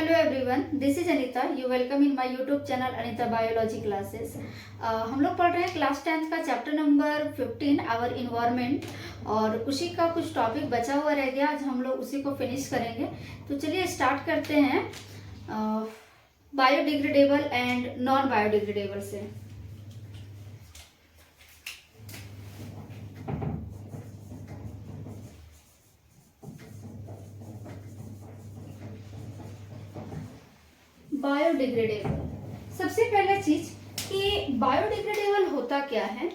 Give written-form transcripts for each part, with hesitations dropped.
Hello everyone, this is Anita. You welcome in my YouTube channel Anita biology classes. हम लोग पढ़ रहे हैं क्लास 10th का चैप्टर नंबर 15 आवर इन्वायरमेंट, और उसी का कुछ टॉपिक बचा हुआ रह गया। आज हम लोग उसी को फिनिश करेंगे। तो चलिए स्टार्ट करते हैं बायोडिग्रेडेबल एंड नॉन बायोडिग्रेडेबल से। बायोडिग्रेडेबल, सबसे पहला चीज कि बायोडिग्रेडेबल होता क्या है।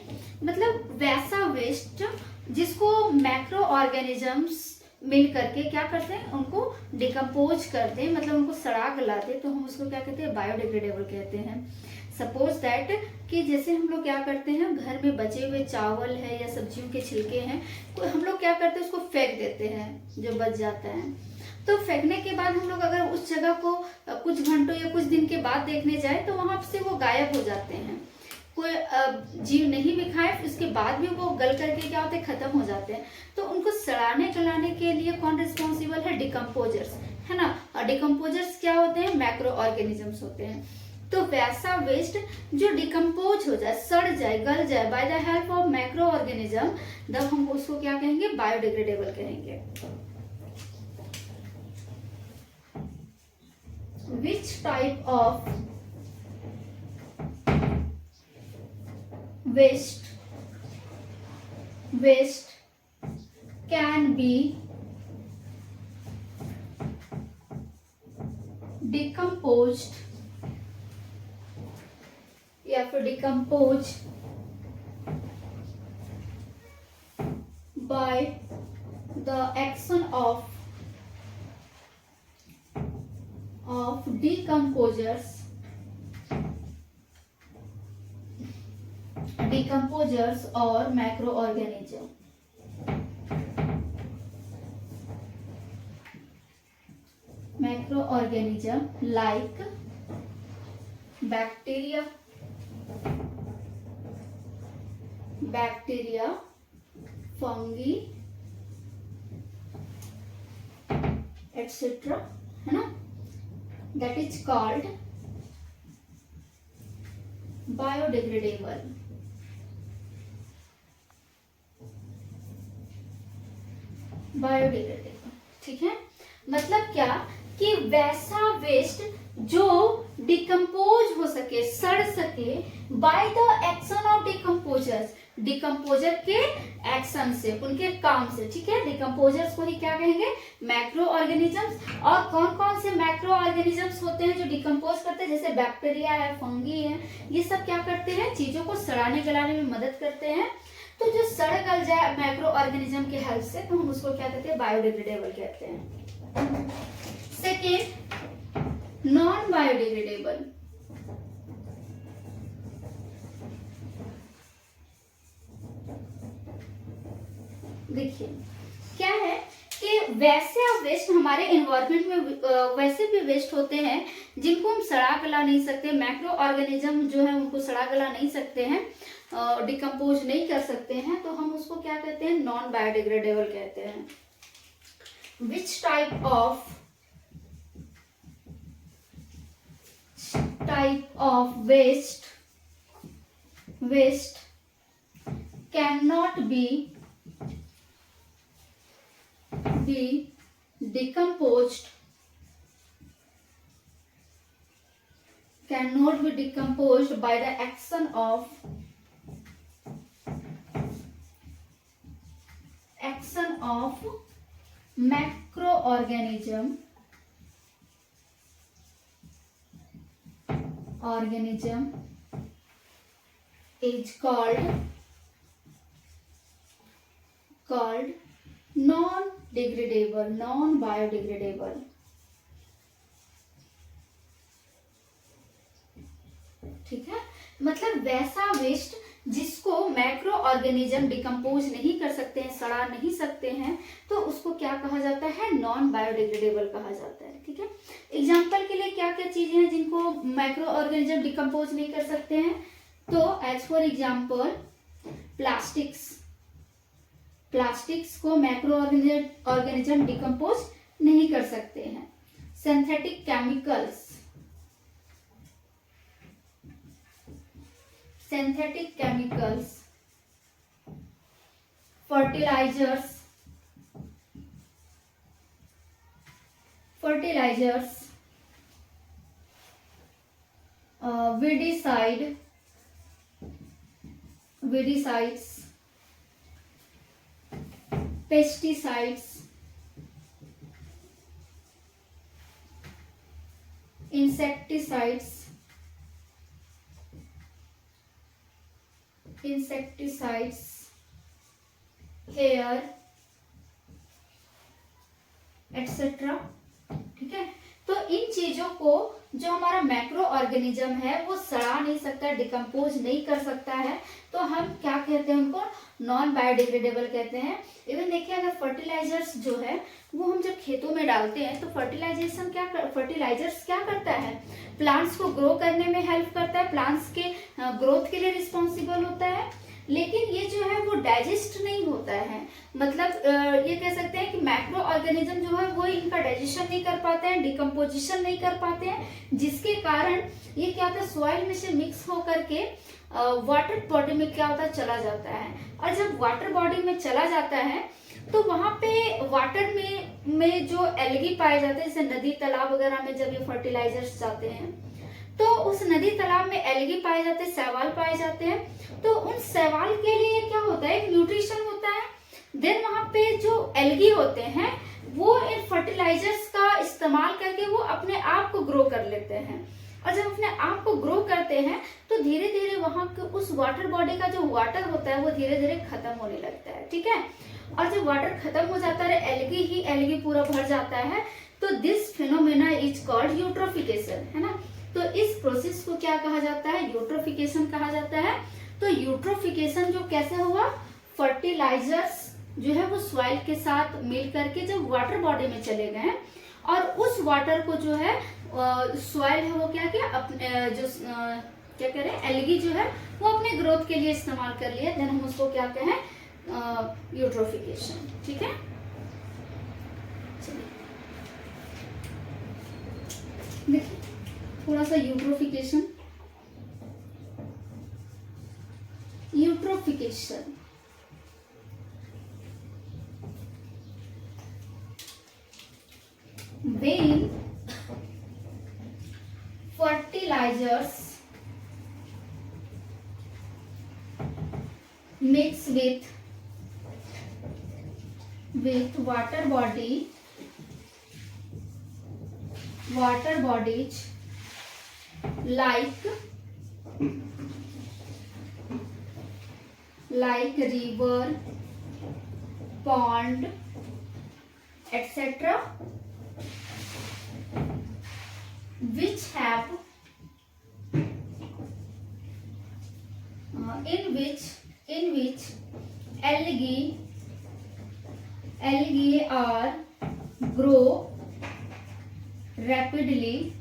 मतलब वैसा वेस्ट जिसको मैक्रो ऑर्गेनिजम्स मिल करके क्या करते हैं, उनको डिकम्पोज करते हैं, मतलब उनको सड़ा गलाते हैं, तो हम उसको क्या कहते हैं, बायोडिग्रेडेबल कहते हैं। सपोज दैट कि जैसे हम लोग क्या करते हैं, घर में बचे हुए चावल है या सब्जियों के छिलके हैं, तो हम लोग क्या करते हैं, उसको फेंक देते हैं जो बच जाता है। तो फेंकने के बाद हम लोग अगर उस जगह को कुछ घंटों या कुछ दिन के बाद देखने जाए तो वहां से वो गायब हो जाते हैं। कोई जीव नहीं भी खाए, उसके बाद भी वो गल करके क्या होते हैं, खत्म हो जाते हैं। तो उनको सड़ाने गलाने के लिए कौन रिस्पॉन्सिबल है, डिकम्पोजर्स, है ना। और डिकम्पोजर्स क्या होते हैं, मैक्रो ऑर्गेनिजम्स होते हैं। तो वैसा वेस्ट जो डिकम्पोज हो जाए, सड़ जाए, गल जाए by the help of macro organism, तब हम उसको क्या कहेंगे, बायोडिग्रेडेबल कहेंगे। Which type of waste can be decomposed या फिर decompose by the action of decomposers or macroorganism। macroorganism like bacteria, fungi etc, है ना। That is called biodegradable। ठीक है। मतलब क्या कि वैसा वेस्ट जो डिकम्पोज हो सके, सड़ सके by the action of decomposers, decomposer के एक्शन से, उनके काम से। ठीक है, डिकम्पोजर्स को ही क्या कहेंगे, मैक्रो ऑर्गेनिजम्स। और कौन कौन से मैक्रो ऑर्गेनिजम्स होते हैं जो डिकम्पोज करते हैं, जैसे बैक्टीरिया है, फंगी है, ये सब क्या करते हैं, चीजों को सड़ाने गलाने में मदद करते हैं। तो जो सड़ गल जाए मैक्रो ऑर्गेनिज्म के हेल्प से, तो हम उसको क्या कहते हैं, बायोडिग्रेडेबल कहते हैं। Second, non biodegradable. देखिए क्या है कि वैसे वेस्ट हमारे एनवायरनमेंट में वैसे भी वेस्ट होते हैं जिनको हम सड़ा गला नहीं सकते, मैक्रो ऑर्गेनिज्म जो है उनको सड़ा गला नहीं सकते हैं, डिकम्पोज नहीं कर सकते हैं, तो हम उसको क्या कहते हैं, नॉन बायोडिग्रेडेबल कहते हैं। Which type of waste can not be decomposed by the action of macroorganism is called non biodegradable। ठीक है, मतलब वैसा वेस्ट जिसको मैक्रो ऑर्गेनिज्म डिकम्पोज नहीं कर सकते हैं, सड़ा नहीं सकते हैं, तो उसको क्या कहा जाता है, नॉन बायोडिग्रेडेबल कहा जाता है। ठीक है, एग्जाम्पल के लिए क्या क्या चीजें हैं जिनको मैक्रो ऑर्गेनिज्म डिकम्पोज नहीं कर सकते हैं, तो एज फॉर एग्जाम्पल प्लास्टिक्स को मैक्रो ऑर्गेनिज्म डिकम्पोज नहीं कर सकते हैं। synthetic chemicals, fertilizers, weedicides, pesticides, insecticides, hair, etc. ठीक है। तो इन चीजों को जो हमारा मैक्रो ऑर्गेनिज्म है वो सड़ा नहीं सकता, डिकम्पोज नहीं कर सकता है, तो हम क्या कहते हैं, उनको नॉन बायोडिग्रेडेबल कहते हैं। इवन देखिए, अगर फर्टिलाइजर्स जो है वो हम जब खेतों में डालते हैं तो फर्टिलाइजर्स क्या करता है, प्लांट्स को ग्रो करने में हेल्प करता है, प्लांट्स के ग्रोथ के लिए रिस्पॉन्सिबल होता है, लेकिन ये जो है वो डाइजेस्ट नहीं होता है। मतलब ये कह सकते हैं कि मैक्रो ऑर्गेनिज्म जो है वो इनका डाइजेशन नहीं कर पाते हैं, डिकम्पोजिशन नहीं कर पाते हैं, जिसके कारण ये क्या होता है, सॉइल में से मिक्स होकर के वाटर बॉडी में क्या होता है, चला जाता है। और जब वाटर बॉडी में चला जाता है तो वहां पे वाटर में जो एल्गी पाए जाते हैं, जैसे नदी तालाब वगैरह में जब ये फर्टिलाइजर्स जाते हैं तो उस नदी तालाब में एल्गी पाए जाते हैं, शैवाल पाए जाते हैं, तो उन शैवाल के लिए क्या होता है, एक न्यूट्रिशन होता है। देन वहां पे जो एल्गी होते हैं वो इन फर्टिलाइजर्स का इस्तेमाल करके वो अपने आप को ग्रो कर लेते हैं, और जब अपने आप को ग्रो करते हैं तो धीरे धीरे वहां के उस वाटर बॉडी का जो वाटर होता है वो धीरे धीरे खत्म होने लगता है। ठीक है, और जब वाटर खत्म हो जाता है, एल्गी पूरा भर जाता है, तो this phenomena is called eutrophication, है ना। तो इस प्रोसेस को क्या कहा जाता है, यूट्रोफिकेशन कहा जाता है। तो यूट्रोफिकेशन जो कैसे हुआ, फर्टिलाइजर्स जो है वो सॉइल के साथ मिल करके जब वाटर बॉडी में चले गए और उस वाटर को जो है सॉइल है वो क्या किया, अपने जो क्या करें, एल्गी जो है वो अपने ग्रोथ के लिए इस्तेमाल कर लिया, देन हम उसको क्या कहें, यूट्रोफिकेशन। ठीक है, चलिए देखिए थोड़ा सा eutrophication when fertilizers mix with water bodies like river, pond, etc., which have in which algae are grow rapidly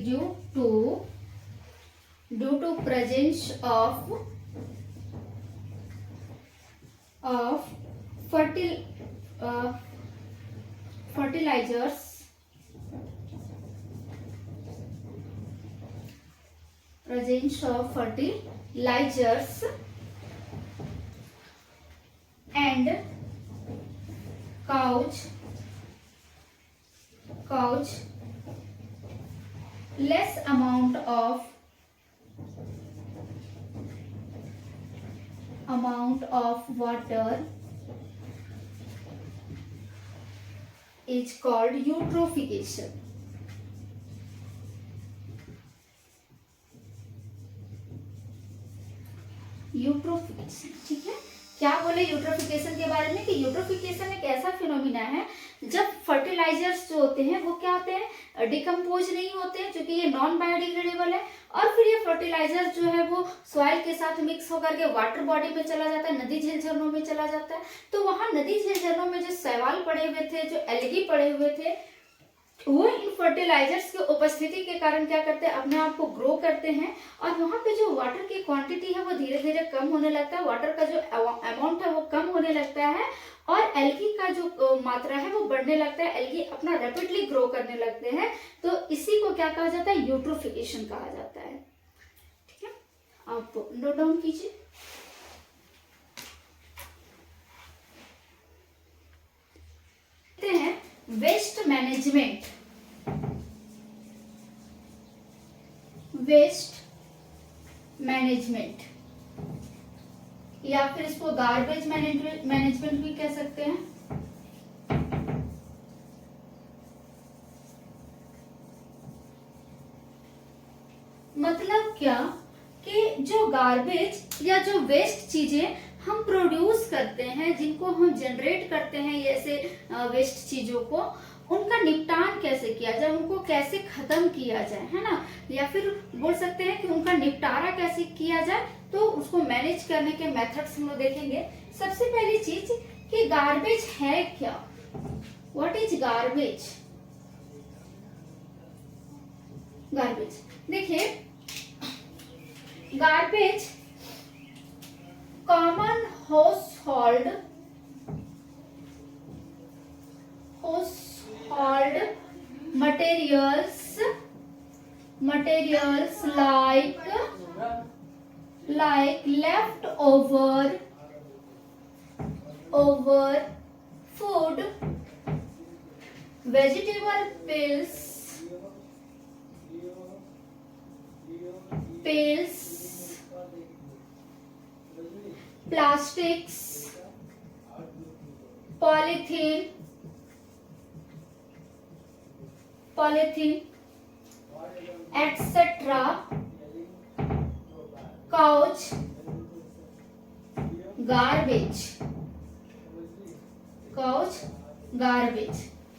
due to presence of fertilizers and couch less amount of water is called eutrophication. ठीक है, क्या बोले eutrophication के बारे में कि eutrophication एक ऐसा फिनोमिना है जब फर्टिलाइजर्स जो होते हैं वो क्या होते हैं, डिकम्पोज नहीं होते हैं, क्योंकि ये नॉन बायोडिग्रेडेबल है, और फिर ये फर्टिलाइजर जो है वो सॉइल के साथ मिक्स होकर के वाटर बॉडी में चला जाता है, नदी झील झरनों में चला जाता है। तो वहां नदी झील झरनों में जो शैवाल पड़े हुए थे, जो एल्गी पड़े हुए थे, वो इन फर्टिलाइजर्स की उपस्थिति के कारण क्या करते हैं, अपने आप को ग्रो करते हैं, और वहां पे जो वाटर की क्वांटिटी है वो धीरे धीरे कम होने लगता है, वाटर का जो अमाउंट है वो कम होने लगता है, और एल्गी का जो मात्रा है वो बढ़ने लगता है, एल्गी अपना रैपिडली ग्रो करने लगते हैं। तो इसी को क्या कहा जाता है, यूट्रोफिकेशन कहा जाता है। ठीक है, आप नोट डाउन कीजिए। वेस्ट मैनेजमेंट, वेस्ट मैनेजमेंट, या फिर इसको गार्बेज मैनेजमेंट भी कह सकते हैं। मतलब क्या कि जो गार्बेज या जो वेस्ट चीजें हम प्रोड्यूस करते हैं, जिनको हम जनरेट करते हैं, ऐसे वेस्ट चीजों को, उनका निपटान कैसे किया जाए, उनको कैसे खत्म किया जाए, है ना, या फिर बोल सकते हैं कि उनका निपटारा कैसे किया जाए, तो उसको मैनेज करने के मेथड्स हम लोग देखेंगे। सबसे पहली चीज कि गार्बेज है क्या, व्हाट इज गार्बेज। गार्बेज देखिए, garbage common household materials like leftover food, vegetable peels, plastics, polythene, etc. couch, garbage।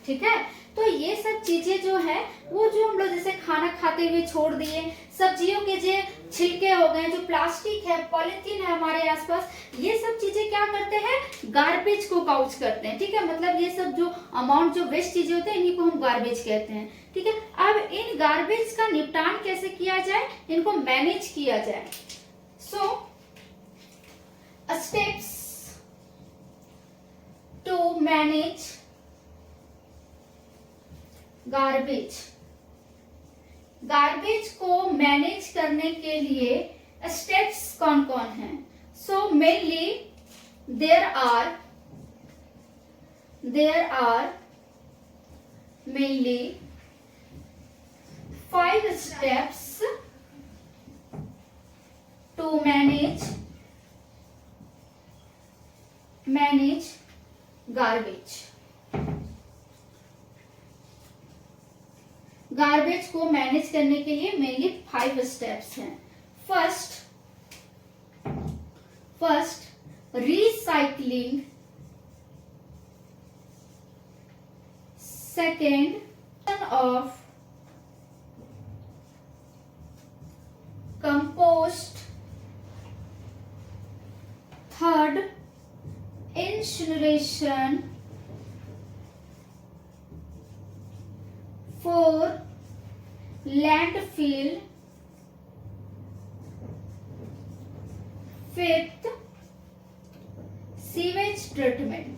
ठीक है, तो ये सब चीजें जो है वो जो हम लोग जैसे खाना खाते हुए छोड़ दिए, सब्जियों के जो छिलके हो गए, जो प्लास्टिक है, पॉलिथीन है हमारे आसपास, ये सब चीजें क्या करते हैं, गार्बेज को काउच करते हैं। ठीक है, मतलब ये सब जो अमाउंट जो वेस्ट चीजें होते हैं, इन्हीं को हम गार्बेज कहते हैं। ठीक है, अब इन गार्बेज का निपटान कैसे किया जाए, इनको मैनेज किया जाए। So steps to manage garbage. Garbage को मैनेज करने के लिए स्टेप्स कौन कौन हैं? So mainly there are mainly 5 steps to manage garbage। Garbage को मैनेज करने के लिए मेनली 5 स्टेप्स हैं। First recycling, second of compost, third incineration, 4 landfill, 5th sewage treatment।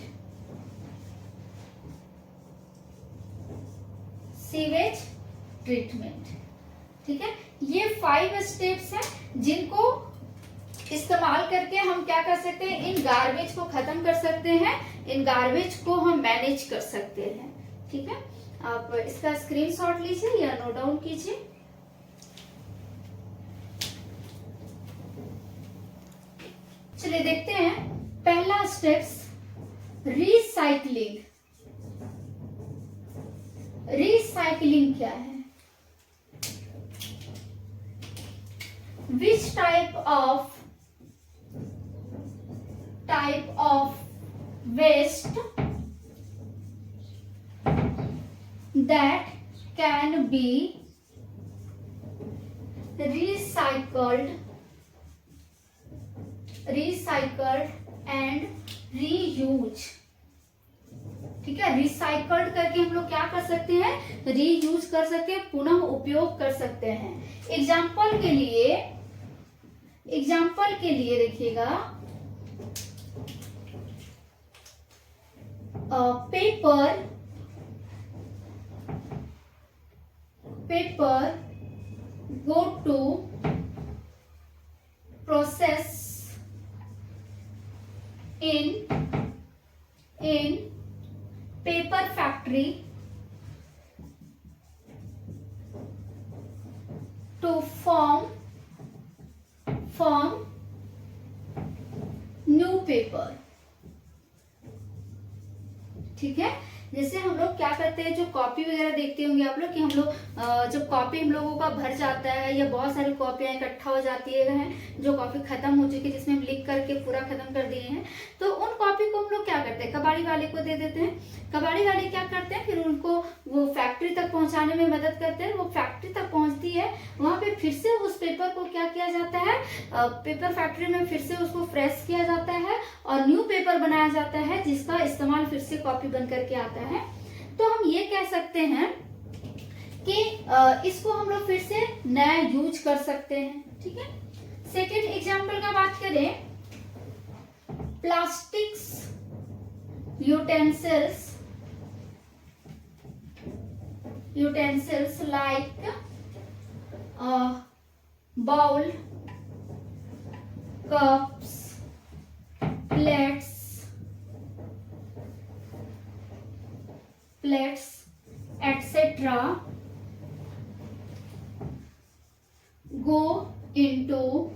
ठीक है, ये 5 स्टेप्स हैं जिनको इस्तेमाल करके हम क्या कर सकते हैं, इन गार्बेज को खत्म कर सकते हैं, इन गार्बेज को हम मैनेज कर सकते हैं। ठीक है, आप इसका स्क्रीनशॉट लीजिए या नोट डाउन कीजिए। चलिए देखते हैं पहला स्टेप्स, रिसाइकलिंग। रिसाइकलिंग क्या है? Which type of waste that can be recycled and ठीक है, रिसाइकल्ड करके हम लोग क्या कर सकते हैं, रीयूज कर सकते हैं, पुनः उपयोग कर सकते हैं। एग्जाम्पल के लिए देखिएगा, paper go to process in paper factory to form new paper। ठीक है, जैसे हम लोग क्या करते हैं, जो कॉपी वगैरह देखते होंगे आप लोग कि हम लोग जब कॉपी हम लोगों का भर जाता है या बहुत सारी कॉपियां इकट्ठा हो जाती है, जो कॉपी खत्म हो चुकी है जिसमें हम लिख करके पूरा खत्म कर दिए हैं, तो उन कॉपी को हम लोग क्या करते हैं, कबाड़ी वाले को दे देते हैं। कबाड़ी वाले क्या करते हैं, फिर उनको वो फैक्ट्री तक पहुंचाने में मदद करते हैं। वो फैक्ट्री तक पहुंचती है, वहां पे फिर से उस पेपर को क्या किया जाता है, पेपर फैक्ट्री में फिर से उसको फ्रेश किया जाता है और न्यू पेपर बनाया जाता है, जिसका इस्तेमाल फिर से कॉपी बन करके आता है। तो हम ये कह सकते हैं कि इसको हम लोग फिर से नया यूज कर सकते हैं। ठीक है, सेकेंड एग्जाम्पल का बात करें, plastics utensils like bowl, cups, plates, etc. go into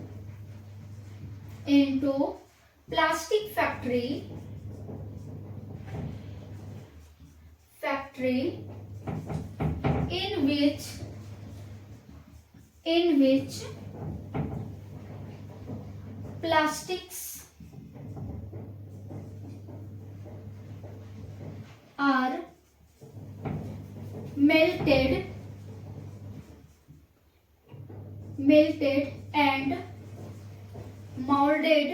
plastic factory in which plastics are melted and molded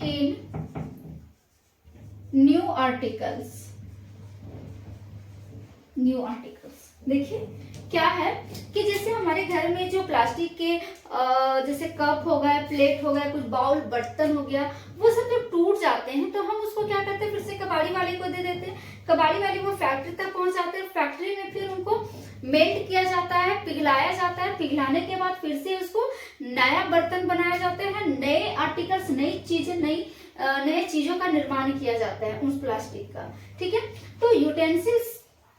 in new articles. देखिए क्या है कि जैसे हमारे घर में जो प्लास्टिक के जैसे कप हो गए, प्लेट हो गया, कुछ बाउल बर्तन हो गया, वो सब जब टूट जाते हैं तो हम उसको क्या करते हैं, फिर से कबाड़ी वाले को दे देते हैं। कबाड़ी वाले वो फैक्ट्री तक पहुंच जाते हैं, फैक्ट्री में फिर उनको मेल्ट किया जाता है, पिघलाया जाता है। पिघलाने के बाद फिर से उसको नया बर्तन बनाया जाता है, नए आर्टिकल्स, नए चीजों का निर्माण किया जाता है उस प्लास्टिक का। ठीक है, तो यूटेंसिल्स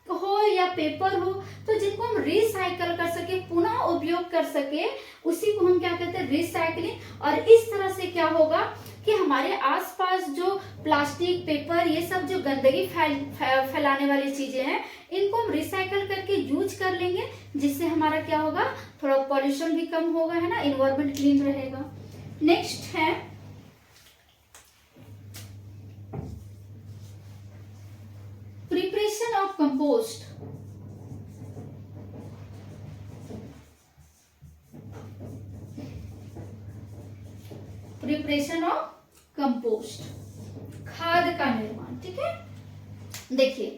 हो या पेपर हो, तो जिनको हम रिसाइकल कर सके, पुनः उपयोग कर सके, उसी को हम क्या कहते हैं, रिसाइकलिंग। और इस तरह से क्या होगा कि हमारे आसपास जो प्लास्टिक, पेपर, ये सब जो गंदगी फैलाने वाली चीजें हैं, इनको हम रिसाइकल करके यूज कर लेंगे, जिससे हमारा क्या होगा, थोड़ा पॉल्यूशन भी कम होगा, है ना, इन्वायरमेंट क्लीन रहेगा। नेक्स्ट है preparation of compost. Preparation of compost, खाद का निर्माण। ठीक है, देखिए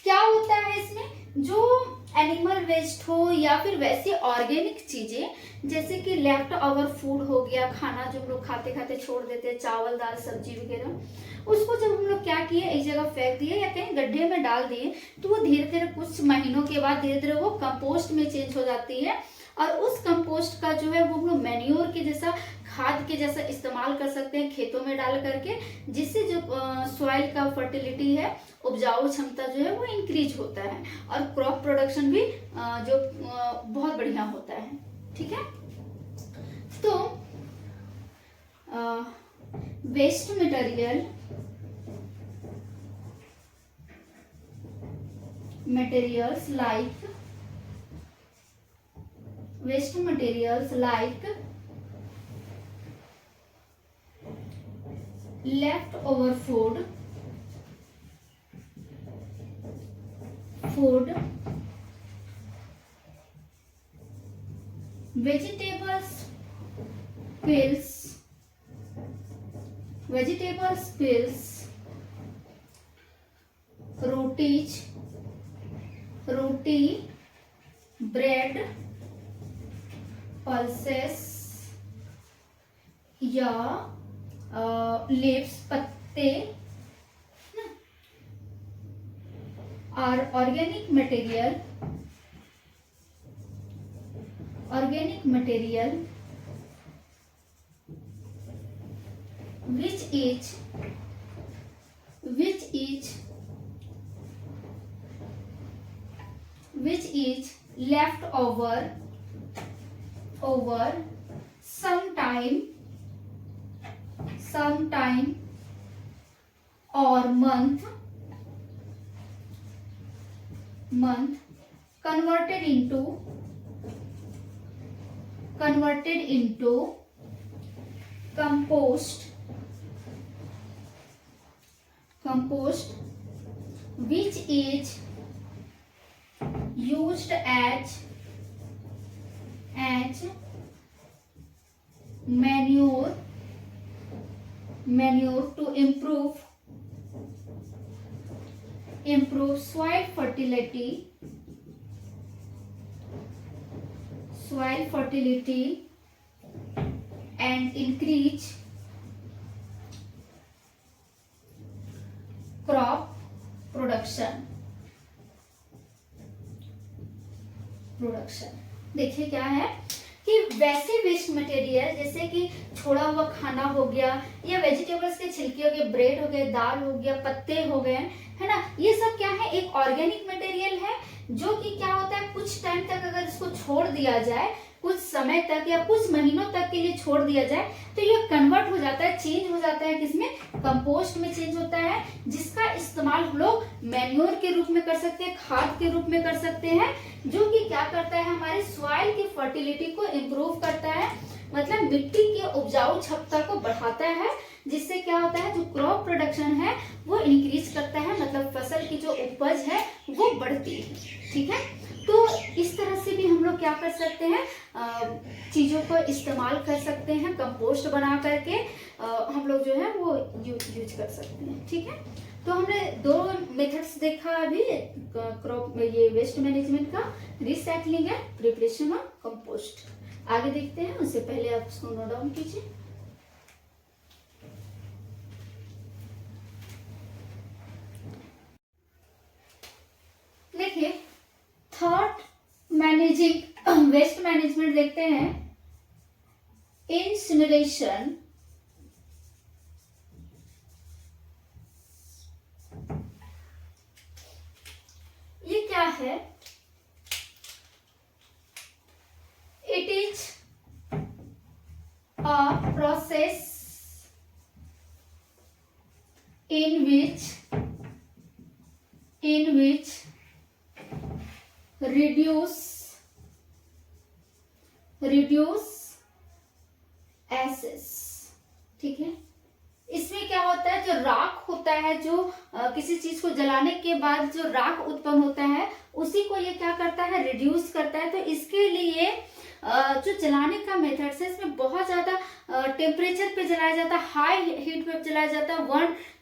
क्या होता है इसमें, जो एनिमल वेस्ट हो या फिर वैसे ऑर्गेनिक चीजें, जैसे कि लेफ्ट ओवर फूड हो गया, खाना जो हम लोग खाते खाते छोड़ देते हैं, चावल दाल सब्जी वगैरह, उसको जब हम लोग क्या किए, एक जगह फेंक दिए या कहीं गड्ढे में डाल दिए, तो वो धीरे धीरे कुछ महीनों के बाद धीरे धीरे वो कंपोस्ट में चेंज हो जाती है। और उस कंपोस्ट का जो है वो हम लोग मैन्योर के जैसा, खाद के जैसा इस्तेमाल कर सकते हैं खेतों में डाल करके, जिससे जो सॉइल का फर्टिलिटी है, उपजाऊ क्षमता जो है वो इंक्रीज होता है और क्रॉप प्रोडक्शन भी जो बहुत बढ़िया होता है। ठीक है, तो waste materials like leftover food, vegetable spills roti, bread, pulses या लीव्स, पत्ते, are organic material which is left over some time or month converted into compost which is used as manure to improve soil fertility and increase crop production. देखिए क्या है कि वैसे waste material जैसे कि छोड़ा हुआ खाना हो गया या वेजिटेबल्स के छिलके हो गए, ब्रेड हो गए, दाल हो गया, पत्ते हो गए, है ना, ये सब क्या है, एक ऑर्गेनिक मटेरियल है जो कि क्या होता है, कुछ टाइम तक अगर इसको छोड़ दिया जाए, कुछ समय तक या कुछ महीनों तक के लिए छोड़ दिया जाए तो ये कन्वर्ट हो जाता है, चेंज हो जाता है, किसमें, कंपोस्ट में चेंज होता है, जिसका इस्तेमाल हम लोग मैन्योर के रूप में कर सकते हैं, खाद के रूप में कर सकते हैं, जो कि क्या करता है, हमारे सॉइल की फर्टिलिटी को इम्प्रूव करता है, मतलब मिट्टी की उपजाऊ क्षमता को बढ़ाता है, जिससे क्या होता है, जो क्रॉप प्रोडक्शन है वो इंक्रीज करता है, मतलब फसल की जो उपज है वो बढ़ती है। ठीक है, तो इस तरह से भी हम लोग क्या कर सकते हैं, चीजों को इस्तेमाल कर सकते हैं, कंपोस्ट बना करके हम लोग जो है वो यूज कर सकते हैं। ठीक है, तो हमने दो मेथड्स देखा अभी क्रॉप ये वेस्ट मैनेजमेंट का, रिसाइकलिंग है, प्रिपरेशन और कंपोस्ट। आगे देखते हैं, उससे पहले आप उसको नोट डाउन कीजिए। देखिए थर्ड मैनेजिंग वेस्ट मैनेजमेंट देखते हैं, इंसिनरेशन। ये क्या है, it is a process in which reduce ashes. ठीक है, इसमें क्या होता है, जो राख होता है, जो किसी चीज को जलाने के बाद जो राख उत्पन्न होता है उसी को ये क्या करता है, रिड्यूस करता है। तो इसके लिए जो जलाने का मेथड है, इसमें बहुत ज्यादा टेम्परेचर पे जलाया जाता है, हाई हीट पे जलाया जाता है,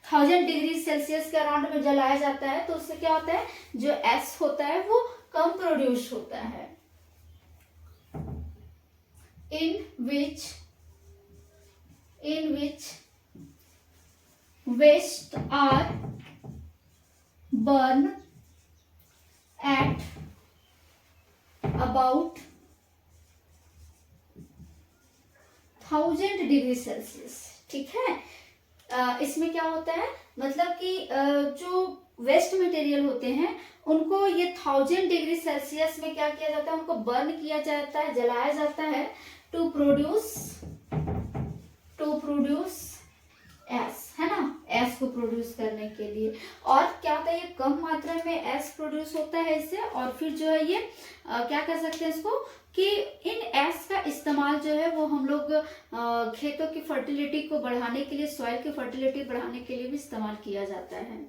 1000 डिग्री सेल्सियस के अराउंड में जलाया जाता है। तो उससे क्या होता है, जो एस होता है वो कम प्रोड्यूस होता है। in which waste are burned at about 1000 degree Celsius. ठीक है, इसमें क्या होता है, मतलब कि जो वेस्ट मटेरियल होते हैं उनको ये 1000 डिग्री सेल्सियस में क्या किया जाता है, उनको बर्न किया जाता है, जलाया जाता है, टू प्रोड्यूस एस, है ना, एस को प्रोड्यूस करने के लिए। और क्या होता है, ये कम मात्रा में एस प्रोड्यूस होता है इससे, और फिर जो है ये क्या कर सकते हैं इसको, कि इन एस का इस्तेमाल जो है वो हम लोग खेतों की फर्टिलिटी को बढ़ाने के लिए, सॉइल की फर्टिलिटी बढ़ाने के लिए भी इस्तेमाल किया जाता है।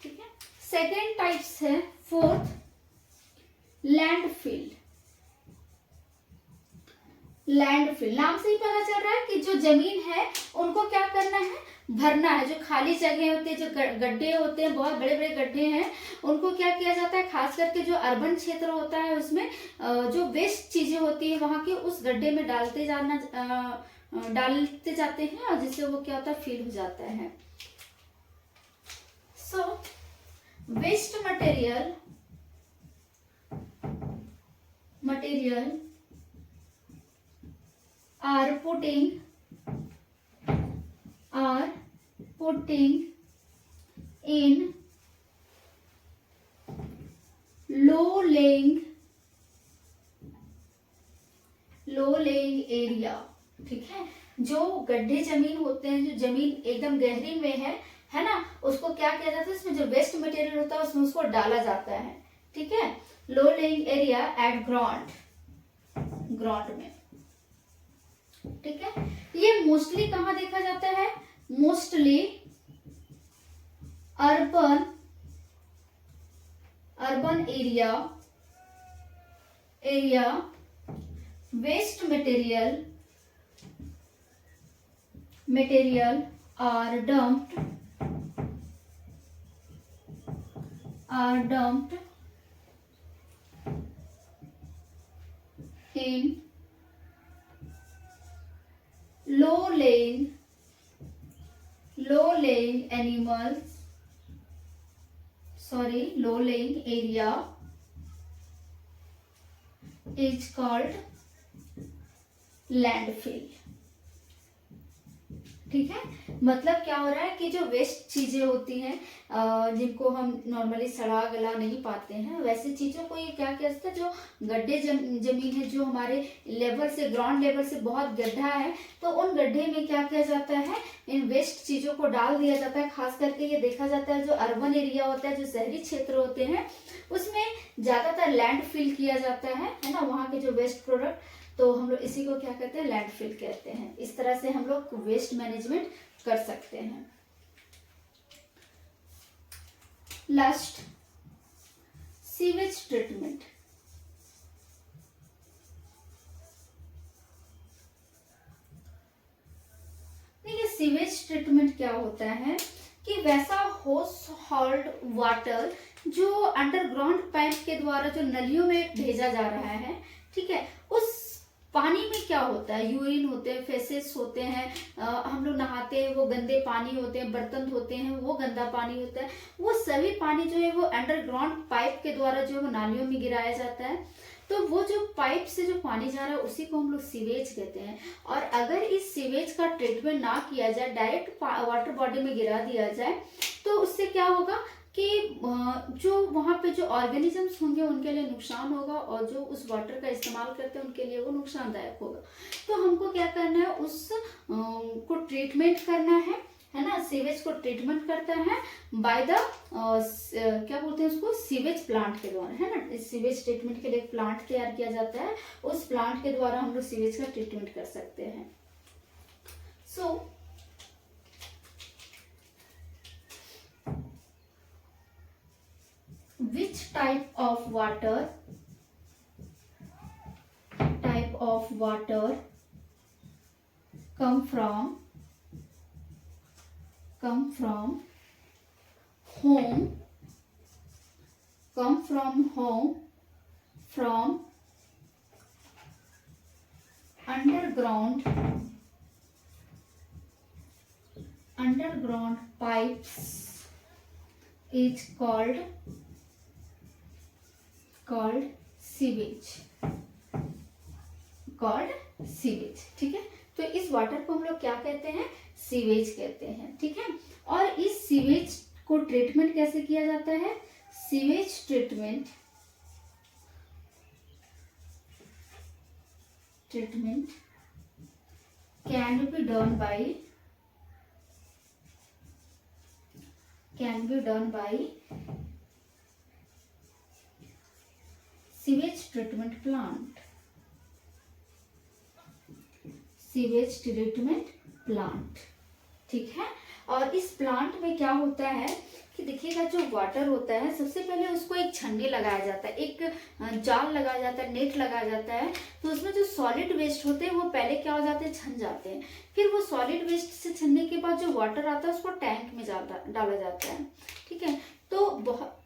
ठीक है, सेकेंड टाइप्स है, फोर्थ लैंडफिल। नाम से ही पता चल रहा है कि जो जमीन है उनको क्या करना है, भरना है, जो खाली जगह होती है, जो गड्ढे होते हैं, बहुत बड़े बड़े गड्ढे हैं, उनको क्या किया जाता है, खास करके जो अर्बन क्षेत्र होता है उसमें जो वेस्ट चीजें होती है वहां के उस गड्ढे में डालते जाते हैं, और जिससे वो क्या होता है, फिल हो जाता है। So waste material are putting in low lying area. ठीक है, जो गड्ढे जमीन होते हैं, जो जमीन एकदम गहरी में है ना, उसको क्या किया जाता है, इसमें जो वेस्ट मटेरियल होता है उसमें उसको डाला जाता है। ठीक है, low lying area at ground में। ठीक है, ये मोस्टली कहाँ देखा जाता है, mostly urban area waste material are dumped in low laying area is called landfill। ठीक है, मतलब क्या हो रहा है कि जो वेस्ट चीजें होती हैं जिनको हम नॉर्मली सड़ा गला नहीं पाते हैं, वैसे चीजों को ये क्या किया जाता है, जो गड्ढे जमीन है, जो हमारे लेवल से, ग्राउंड लेवल से बहुत गड्ढा है, तो उन गड्ढे में क्या किया जाता है, इन वेस्ट चीजों को डाल दिया जाता है। खास करके ये देखा जाता है जो अर्बन एरिया होता है, जो शहरी क्षेत्र होते हैं, उसमें ज्यादातर लैंड फिल किया जाता है ना, वहाँ के जो वेस्ट प्रोडक्ट, तो हम लोग इसी को क्या कहते हैं, लैंडफिल कहते हैं। इस तरह से हम लोग वेस्ट मैनेजमेंट कर सकते हैं। Last, sewage treatment. देखिए, सीवेज ट्रीटमेंट क्या होता है कि वैसा हाउस होल्ड वाटर जो अंडरग्राउंड पाइप के द्वारा जो नलियों में भेजा जा रहा है, ठीक है, उस पानी में क्या होता है, यूरिन होते हैं, फेसेस होते हैं, हम लोग नहाते हैं वो गंदे पानी होते हैं, बर्तन धोते हैं वो गंदा पानी होता है, वो सभी पानी जो है वो अंडरग्राउंड पाइप के द्वारा जो है वो नालियों में गिराया जाता है। तो वो जो पाइप से जो पानी जा रहा है उसी को हम लोग सीवेज कहते हैं। और अगर इस सीवेज का ट्रीटमेंट ना किया जाए, डायरेक्ट वाटर बॉडी में गिरा दिया जाए, तो उससे क्या होगा कि जो वहाँ पे जो ऑर्गेनिजम्स होंगे उनके लिए नुकसान होगा, और जो उस वाटर का इस्तेमाल करते हैं उनके लिए वो नुकसानदायक होगा। तो हमको क्या करना है, उस को ट्रीटमेंट करना है ना, सीवेज को ट्रीटमेंट करता है बाय द क्या बोलते हैं उसको, सीवेज प्लांट के द्वारा, है ना। इस सीवेज ट्रीटमेंट के लिए एक प्लांट तैयार किया जाता है, उस प्लांट के द्वारा हम लोग सीवेज का ट्रीटमेंट कर सकते हैं। सो which type of water come from home from underground pipes is called sewage. ठीक है, तो इस वाटर को हम लोग क्या कहते हैं, सीवेज कहते हैं। ठीक है, और इस सीवेज को ट्रीटमेंट कैसे किया जाता है, sewage treatment can be done by sewage treatment plant. ठीक है, और इस प्लांट में क्या होता है कि देखिएगा जो वाटर होता है सबसे पहले उसको एक छन्नी लगाया जाता है, एक जाल लगाया जाता है, नेट लगाया जाता है। तो उसमें जो सॉलिड वेस्ट होते हैं वो पहले क्या हो जाते हैं, छन जाते हैं। फिर वो सॉलिड वेस्ट से छनने के बाद जो वाटर आता है उसको टैंक में डाला जाता है। ठीक है, तो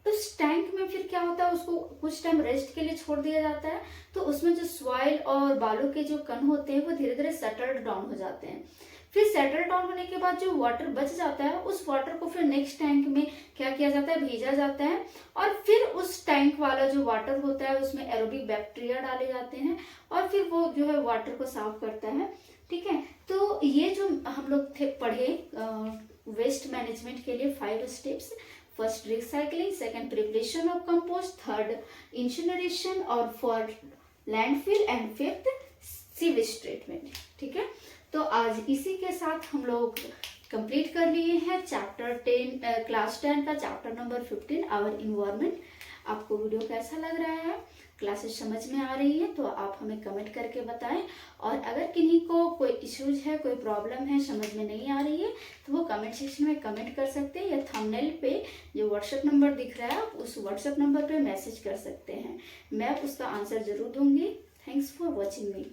उस टैंक में फिर क्या होता है, उसको कुछ टाइम रेस्ट के लिए छोड़ दिया जाता है। तो उसमें जो सॉइल और बालू के जो कण होते हैं वो धीरे धीरे सेटल्ड डाउन हो जाते हैं। फिर सेटल डाउन होने के बाद जो वाटर बच जाता है उस वाटर को फिर नेक्स्ट टैंक में क्या किया जाता है, भेजा जाता है। और फिर उस टैंक वाला जो वाटर होता है उसमें एरोबिक बैक्टीरिया डाले जाते हैं और फिर वो जो है वाटर को साफ करता है। ठीक है, तो ये जो हम लोग थे पढ़े वेस्ट मैनेजमेंट के लिए 5 steps. First recycling, second preparation of compost, third incineration और fourth landfill and fifth sewage treatment. ठीक है, तो आज इसी के साथ हम लोग कंप्लीट कर लिए हैं चैप्टर 10 क्लास 10 का चैप्टर नंबर 15 आवर इन्वायरमेंट। आपको वीडियो कैसा लग रहा है, क्लासेस समझ में आ रही है तो आप हमें कमेंट करके बताएं। और अगर किन्हीं को कोई इश्यूज है, कोई प्रॉब्लम है, समझ में नहीं आ रही है तो वो कमेंट सेक्शन में कमेंट कर सकते हैं या थंबनेल पे जो व्हाट्सएप नंबर दिख रहा है आप उस व्हाट्सएप नंबर पे मैसेज कर सकते हैं, मैं उसका आंसर जरूर दूंगी। Thanks for watching me.